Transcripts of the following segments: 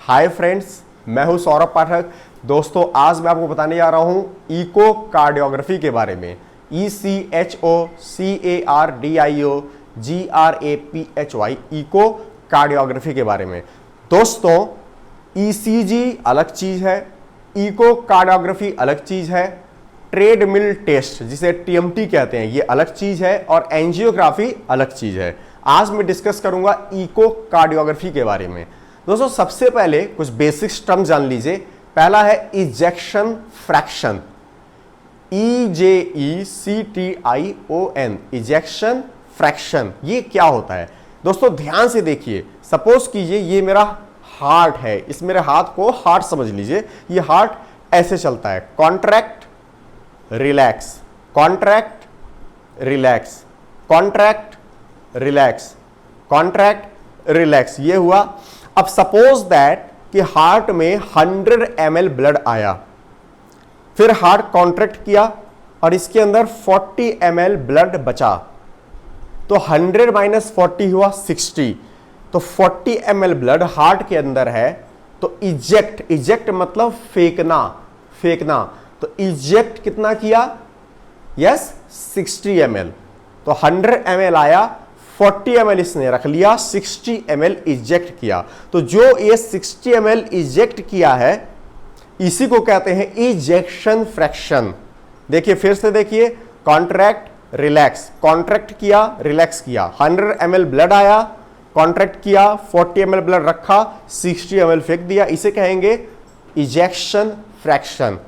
Hi friends, मैं हूं सौरभ पाठक। दोस्तों, आज मैं आपको बताने जा रहा हूं इकोकार्डियोग्राफी के बारे में। ECHOCARDIOGRAPHY इकोकार्डियोग्राफी के बारे में। दोस्तों, ईसीजी अलग चीज है, इकोकार्डियोग्राफी अलग चीज है, ट्रेडमिल टेस्ट जिसे टीएमटी कहते हैं ये अलग चीज है, और एंजियोग्राफी अलग चीज है। आज मैं डिस्कस करूंगा इकोकार्डियोग्राफी के बारे में। दोस्तों, सबसे पहले कुछ बेसिक्स टर्म जान लीजिए। पहला है ejection fraction, EJECTION, ejection fraction. ये क्या होता है दोस्तों? ध्यान से देखिए। सपोज कीजिए ये मेरा हार्ट है, इस मेरे हाथ को हार्ट समझ लीजिए। ये हार्ट ऐसे चलता है, contract relax, contract relax, contract relax, contract relax, ये हुआ। अब सपोज दैट कि हार्ट में 100 ml ब्लड आया, फिर हार्ट कॉन्ट्रैक्ट किया और इसके अंदर 40 ml ब्लड बचा, तो 100 - 40 हुआ 60। तो 40 ml ब्लड हार्ट के अंदर है, तो इजेक्ट, इजेक्ट मतलब फेंकना, फेंकना। तो इजेक्ट कितना किया? Yes, 60 ml। तो 100 ml आया, 40 ml इसने रख लिया, 60 ml इजेक्ट किया। तो जो ये 60 ml इजेक्ट किया है इसी को कहते हैं इजेक्शन फ्रैक्शन। देखिए, फिर से देखिए, कॉन्ट्रैक्ट रिलैक्स, कॉन्ट्रैक्ट किया रिलैक्स किया, 100 ml ब्लड आया, कॉन्ट्रैक्ट किया, 40 ml ब्लड रखा, 60 ml फेंक दिया, इसे कहेंगे ejection fraction.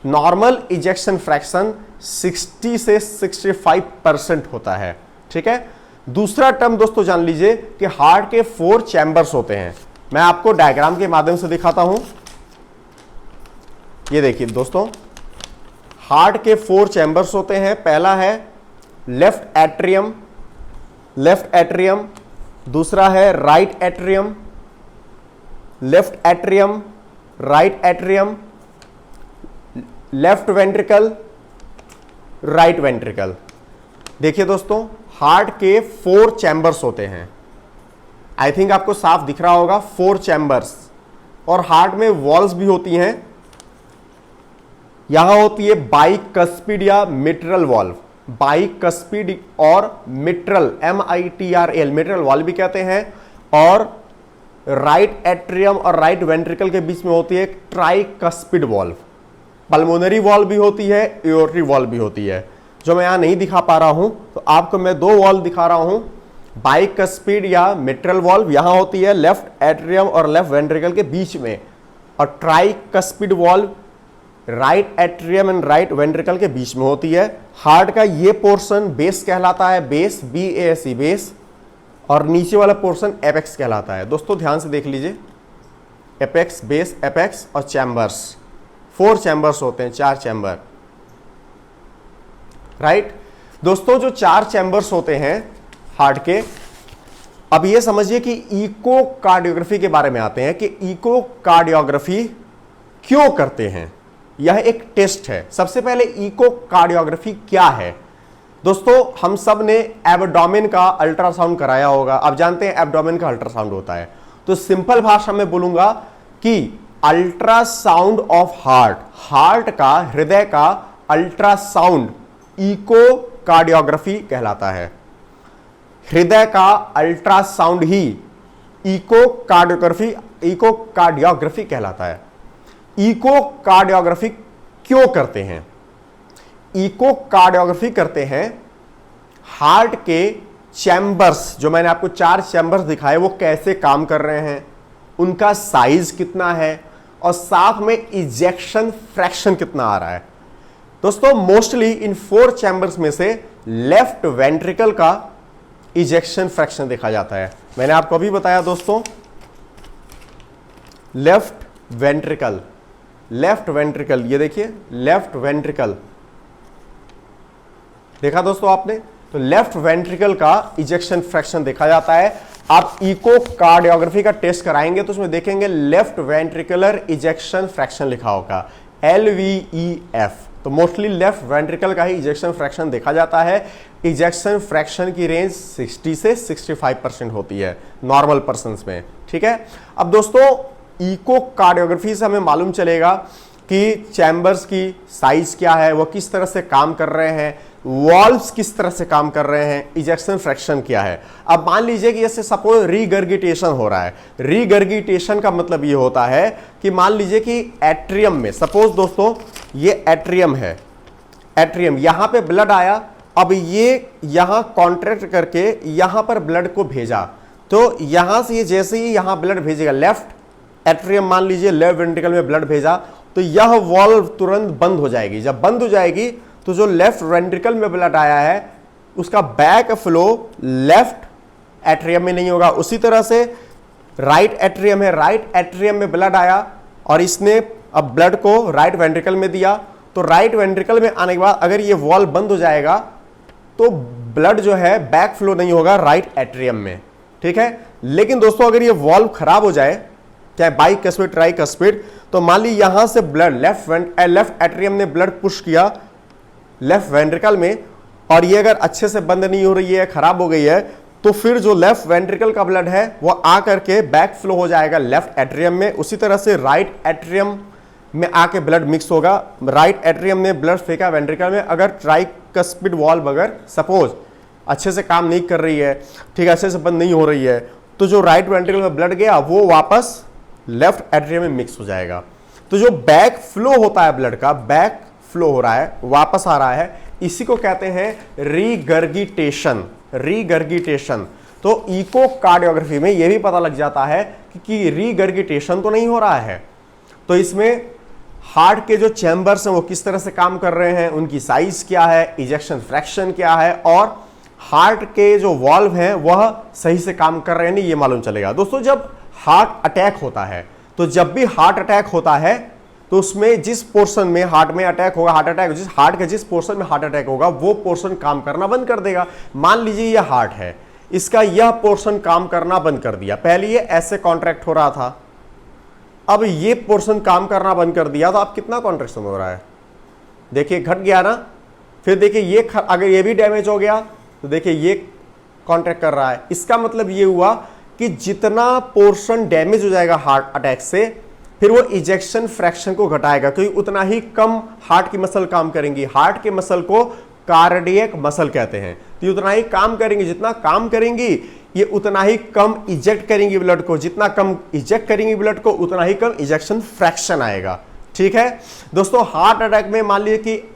Normal ejection fraction 60 से 65% होता है। ठीक है। दूसरा टर्म दोस्तों जान लीजिए कि हार्ट के 4 चैम्बर्स होते हैं। मैं आपको डायग्राम के माध्यम से दिखाता हूं। ये देखिए दोस्तों, हार्ट के 4 चैम्बर्स होते हैं। पहला है लेफ्ट एट्रियम, लेफ्ट एट्रियम। दूसरा है right atrium, left atrium, right atrium, left ventricle, right ventricle. देखिए दोस्तों, हार्ट के 4 चैम्बर्स होते हैं। आई थिंक आपको साफ दिख रहा होगा, 4 चैम्बर्स। और हार्ट में वॉल्स भी होती हैं। यहां होती है बाइकस्पिड या मिट्रल वॉल्व, बाइकस्पिड और मिट्रल, MITRL, मिट्रल वॉल्व भी कहते हैं। और राइट एट्रियम और राइट वेंट्रिकल के बीच में होती है एक ट्राइकस्पिड वॉल्व। पल्मोनरी वॉल्व भी होती है, एओर्टिक वॉल्व भी होती है, जो मैं यहां नहीं दिखा पा रहा हूं। तो आपको मैं 2 वॉल्व दिखा रहा हूं। बाइकस्पिड या मिट्रल वॉल्व यहां होती है लेफ्ट एट्रियम और लेफ्ट वेंट्रिकल के बीच में, और tricuspid valve right atrium and right ventricle के बीच में होती है। हार्ट का ये पोर्शन बेस कहलाता है, बेस, BASE, बेस। और नीचे वाला पोर्शन एपेक्स कहलाता है। दोस्तों ध्यान से देख लीजिए, एपेक्स, बेस, एपेक्स और चैम्बर्स। 4 चैम्बर्स होते हैं, 4 चैम्बर, राइट। दोस्तों, जो 4 चैम्बर्स होते हैं हार्ट के, अब ये समझिए कि इकोकार्डियोग्राफी के बारे में आते हैं कि इकोकार्डियोग्राफी क्यों करते हैं। यह एक टेस्ट है। सबसे पहले इकोकार्डियोग्राफी क्या है? दोस्तों, हम सब ने एब्डोमेन का अल्ट्रासाउंड कराया होगा। अब जानते हैं एब्डोमेन का अल्ट्रासाउंड होता है। तो सिंपल भाषा में बोलूंगा कि अल्ट्रासाउंड ऑफ हार्ट, हार्ट का, हृदय का अल्ट्रासाउंड इकोकार्डियोग्राफी कहलाता है। हृदय का अल्ट्रासाउंड ही इकोकार्डियोग्राफी कहलाता है। इकोकार्डियोग्राफी क्यों करते हैं? इकोकार्डियोग्राफी करते हैं हार्ट के चैम्बर्स, जो मैंने आपको 4 चैम्बर्स दिखाए, वो कैसे काम कर रहे हैं, उनका साइज कितना है, और साथ में इजेक्शन फ्रैक्शन कितना आ रहा है। दोस्तों, मोस्टली इन 4 चैम्बर्स में से लेफ्ट वेंट्रिकल का इजेक्शन फ्रैक्शन देखा जाता है। मैंने आपको अभी बताया दोस्तों, लेफ्ट वेंट्रिकल, लेफ्ट वेंट्रिकल, ये देखिए लेफ्ट वेंट्रिकल, देखा दोस्तों आपने? तो लेफ्ट वेंट्रिकल का इजेक्शन फ्रैक्शन देखा जाता है। आप इकोकार्डियोग्राफी का टेस्ट कराएंगे तो उसमें देखेंगे लेफ्ट वेंट्रिकुलर इजेक्शन फ्रैक्शन लिखा होगा, LVEF। तो मोस्टली लेफ्ट वेंट्रिकल का ही इजेक्शन फ्रैक्शन देखा जाता है। इजेक्शन फ्रैक्शन की रेंज 60 से 65% होती है नॉर्मल पर्सन्स में। ठीक है। अब दोस्तों, इकोकार्डियोग्राफी से हमें मालूम चलेगा कि चैम्बर्स की साइज क्या है, वो किस तरह से काम कर रहे हैं, वॉल्व्स किस तरह से काम कर रहे हैं, इजेक्शन फ्रैक्शन क्या है। अब मान लीजिए कि जैसे सपोज रीगर्गिटेशन हो रहा है। रीगर्गिटेशन का मतलब ये होता है कि मान लीजिए कि एट्रियम में, सपोज दोस्तों ये एट्रियम है, एट्रियम यहां पे ब्लड आया, अब ये यहां कॉन्ट्रैक्ट करके यहां पर ब्लड को भेजा, तो यहां से ये जैसे ही यहां ब्लड भेजेगा, लेफ्ट एट्रियम मान लीजिए लेफ्ट वेंट्रिकल में ब्लड भेजा, तो यह वॉल्व तुरंत बंद हो जाएगी। जब बंद हो जाएगी तो जो लेफ्ट वेंट्रिकल में ब्लड आया है उसका बैक फ्लो लेफ्ट एट्रियम में नहीं होगा। उसी तरह से राइट एट्रियम है, राइट एट्रियम में ब्लड आया और इसने अब ब्लड को राइट वेंट्रिकल में दिया, तो राइट वेंट्रिकल में आने के बाद अगर ये वॉल्व बंद हो जाएगा तो ब्लड जो है बैक फ्लो नहीं होगा राइट एट्रियम में, ठीक है। लेकिन दोस्तों अगर ये वॉल्व खराब हो जाए, चाहे बाइकस्पिड ट्राइकस्पिड, तो मान ली यहां से ब्लड लेफ्ट एट्रियम ने ब्लड पुश किया लेफ्ट वेंट्रिकल में और ये अगर अच्छे से बंद नहीं हो रही है, खराब हो गई है, तो फिर जो लेफ्ट वेंट्रिकल का ब्लड है वो आ करके बैक फ्लो हो जाएगा लेफ्ट एट्रियम में। उसी तरह से राइट एट्रियम में आके ब्लड मिक्स होगा। राइट एट्रियम ने ब्लड फेंका वेंट्रिकल में, अगर ट्राइकस्पिड वॉल्व अगर सपोज अच्छे से काम नहीं कर रही है, ठीक है, अच्छे से बंद नहीं हो रही है, तो जो राइट वेंट्रिकल में ब्लड गया वो वापस लेफ्ट एट्रियम में मिक्स हो जाएगा। तो जो बैक फ्लो होता है ब्लड का, बैक फ्लो हो रहा है, वापस आ रहा है, इसी को कहते हैं रीगर्गिटेशन। रीगर्गिटेशन तो इकोकार्डियोग्राफी में यह भी पता लग जाता है कि रीगर्गिटेशन तो नहीं हो रहा है, तो इसमें हार्ट के जो चैम्बर्स हैं वो किस तरह से काम कर रहे हैं, उनकी साइज क्या है, इजेक्शन फ्रैक्शन क्या है, और हार्ट के जो वॉल्व हैं वह सही से काम कर रहे हैं नहीं, ये मालूम चलेगा। दोस्तों जब हार्ट अटैक होता है, तो जब भी हार्ट अटैक होता है तो उसमें जिस पोर्शन में हार्ट में अटैक होगा, हार्ट के जिस पोर्शन में हार्ट अटैक होगा वो पोर्शन काम करना बंद कर देगा। मान लीजिए यह हार्ट है, इसका यह पोर्शन काम करना बंद कर दिया, पहले ये ऐसे कॉन्ट्रैक्ट हो रहा था, अब ये पोर्शन काम करना बंद कर दिया, तो अब कितना कॉन्ट्रैक्शन हो रहा है, देखिए घट गया ना। फिर देखिए ये अगर ये भी डैमेज हो गया तो देखिए ये कॉन्ट्रैक्ट कर रहा है। इसका मतलब ये हुआ कि जितना पोर्शन डैमेज हो जाएगा हार्ट अटैक से, फिर वो इजेक्शन फ्रैक्शन को घटाएगा, क्योंकि उतना ही कम हार्ट की मसल काम करेंगी। हार्ट के मसल को कार्डियक मसल कहते हैं, तो ये उतना ही काम करेंगे, जितना काम करेंगी ये उतना ही कम इजेक्ट करेंगी ब्लड को, जितना कम इजेक्ट करेंगी ब्लड को उतना ही कम इजेक्शन फ्रैक्शन आएगा, ठीक है। दोस्तों हार्ट अटैक में मान लीजिए कि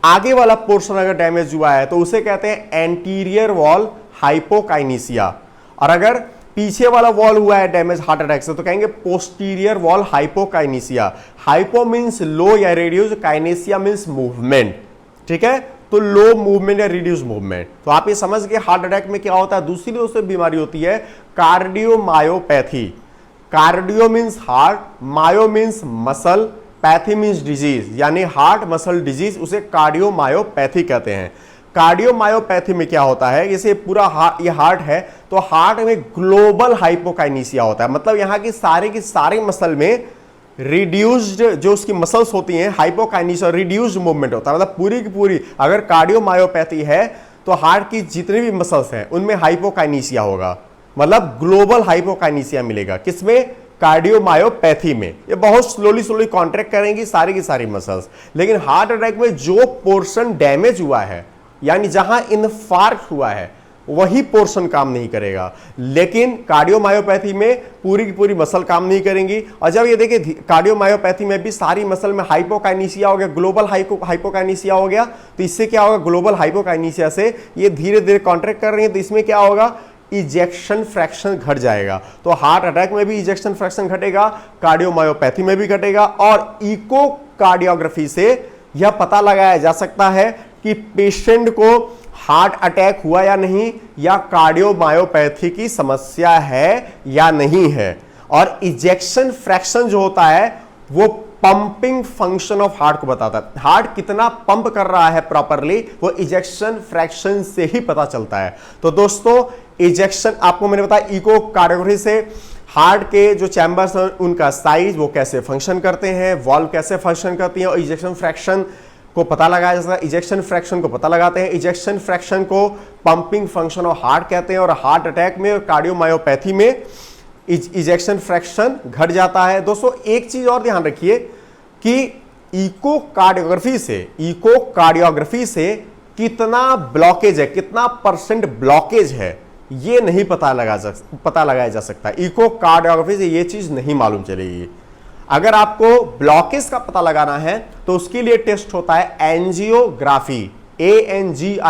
आगे वाला पोर्शन अगर डैमेज हुआ है तो उसे कहते हैं एंटीरियर वॉल हाइपोकाइनेसिया, और अगर पीछे वाला वॉल हुआ है डैमेज हार्ट अटैक से तो कहेंगे पोस्टीरियर वॉल हाइपोकाइनेसिया। हाइपो मींस लो या रिड्यूस, काइनेसिया मींस मूवमेंट, ठीक है, तो लो मूवमेंट या रिड्यूस मूवमेंट। तो आप ये समझ गए हार्ट अटैक में क्या होता है। दूसरी दोस्तों बीमारी होती है cardiomyopathy. Cardio means heart, myo means muscle, pathy means disease, यानी हार्ट मसल डिजीज, उसे कार्डियोमायोपैथी कहते हैं। कार्डियोमायोपैथी में क्या होता है, जैसे पूरा ये हार्ट है तो हार्ट में ग्लोबल हाइपोकाइनेसिया होता है, मतलब यहाँ की सारी मसल में रिड्यूस्ड जो उसकी मसल्स होती हैं, हाइपोकाइनेसिया रिड्यूस्ड मूवमेंट होता है, मतलब पूरी की पूरी। अगर कार्डियोमायोपैथी है तो हार्ट की जितनी भी मसल्स हैं उनमें हाइपोकाइनेसिया होगा, मतलब ग्लोबल हाइपोकाइनेसिया मिलेगा। किसमें? कार्डियोमायोपैथी में। ये बहुत स्लोली कॉन्ट्रैक्ट करेंगी सारी की सारी मसल्स, लेकिन हार्ट अटैक में जो पोर्शन डैमेज हुआ है, यानी जहां इन्फार्क्ट हुआ है, वही पोर्शन काम नहीं करेगा। लेकिन कार्डियोमायोपैथी में पूरी की पूरी मसल काम नहीं करेंगी। और जब ये देखिए कार्डियोमायोपैथी में भी सारी मसल में हाइपोकाइनेसिया हो गया, ग्लोबल हाइपोकाइनेसिया हो गया, तो इससे क्या होगा, ग्लोबल हाइपोकाइनेसिया से ये धीरे धीरे कॉन्ट्रैक्ट कर रही है, तो इसमें क्या होगा, इजेक्शन फ्रैक्शन घट जाएगा। तो हार्ट अटैक में भी इजेक्शन फ्रैक्शन घटेगा, कार्डियोमायोपैथी में भी घटेगा। और इकोकार्डियोग्राफी से यह पता लगाया जा सकता है कि पेशेंट को हार्ट अटैक हुआ या नहीं, या कार्डियोमायोपैथी की समस्या है या नहीं है। और इजेक्शन फ्रैक्शन जो होता है वो पंपिंग फंक्शन ऑफ हार्ट को बताता है। हार्ट कितना पंप कर रहा है प्रॉपरली, वो इजेक्शन फ्रैक्शन से ही पता चलता है। तो दोस्तों इजेक्शन आपको मैंने बताया, इकोकार्डियोग्राफी से हार्ट के जो चैम्बर्स हैं उनका साइज, वो कैसे फंक्शन करते हैं, वॉल्व कैसे फंक्शन करती है, और इजेक्शन फ्रैक्शन को पता लगाया जा सकता है। इजेक्शन फ्रैक्शन को पता लगाते हैं, इजेक्शन फ्रैक्शन को पंपिंग फंक्शन ऑफ हार्ट कहते हैं। और हार्ट अटैक में और कार्डियोमायोपैथी में इजेक्शन फ्रैक्शन घट जाता है। दोस्तों एक चीज और ध्यान रखिए कि इकोकार्डियोग्राफी से कितना ब्लॉकेज है, कितना परसेंट ब्लॉकेज है, ये नहीं पता लगाया जा सकता। इकोकार्डियोग्राफी से ये चीज नहीं मालूम चलेगी। अगर आपको ब्लॉकेज का पता लगाना है तो उसके लिए टेस्ट होता है एंजियोग्राफी, ANGIOGRAPHY।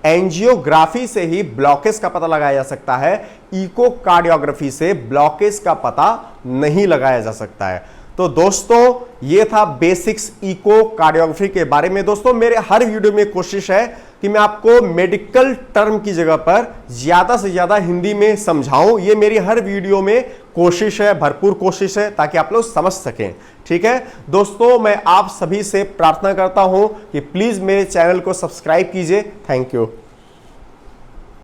एंजियोग्राफी से ही ब्लॉकेज का पता लगाया जा सकता है, इकोकार्डियोग्राफी से ब्लॉकेज का पता नहीं लगाया जा सकता है। तो दोस्तों ये था बेसिक्स इकोकार्डियोग्राफी के बारे में। दोस्तों मेरे हर वीडियो में कोशिश है कि मैं आपको मेडिकल टर्म की जगह पर ज्यादा से ज्यादा हिंदी में समझाऊं। ये मेरी हर वीडियो में कोशिश है, भरपूर कोशिश है, ताकि आप लोग समझ सकें। ठीक है दोस्तों, मैं आप सभी से प्रार्थना करता हूं कि प्लीज मेरे चैनल को सब्सक्राइब कीजिए। Thank you.